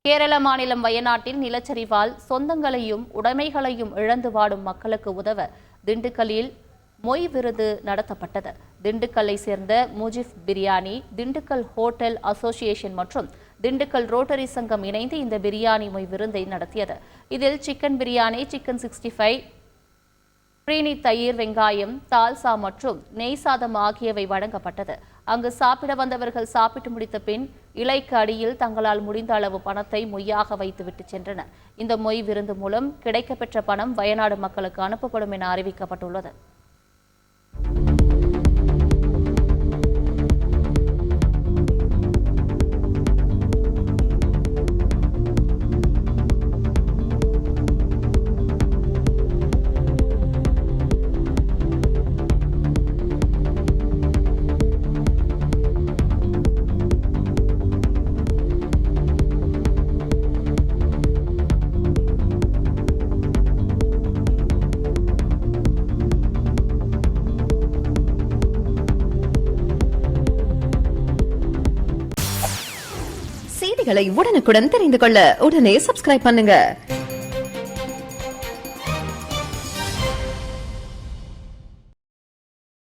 கேரள மாநிலம் வயநாட்டில் நிலச்சரிவால் சொந்தங்களையும் உடைமைகளையும் இழந்து வாடும் மக்களுக்கு உதவ திண்டுக்கல்லில் மொய் விருது நடத்தப்பட்டது. திண்டுக்கல்லை சேர்ந்த முஜிப் பிரியாணி, திண்டுக்கல் ஹோட்டல் அசோசியேஷன் மற்றும் திண்டுக்கல் ரோட்டரி சங்கம் இணைந்து இந்த பிரியாணி மொய் விருந்தை நடத்தியது. இதில் சிக்கன் பிரியாணி, சிக்கன் 65, பிரீனி, தயிர், வெங்காயம், தால்சா மற்றும் நெய் சாதம் ஆகியவை வழங்கப்பட்டது. அங்கு சாப்பிட வந்தவர்கள் சாப்பிட்டு முடித்த பின் இலைக்கு அடியில் தங்களால் முடிந்த அளவு பணத்தை மொய்யாக வைத்துவிட்டு சென்றனர். இந்த மொய் விருந்து மூலம் கிடைக்கப்பெற்ற பணம் வயநாடு மக்களுக்கு அனுப்பப்படும் என அறிவிக்கப்பட்டுள்ளது. செய்திகளை உடனுக்குடன் தெரிந்து கொள்ள உடனே சப்ஸ்கிரைப் பண்ணுங்க.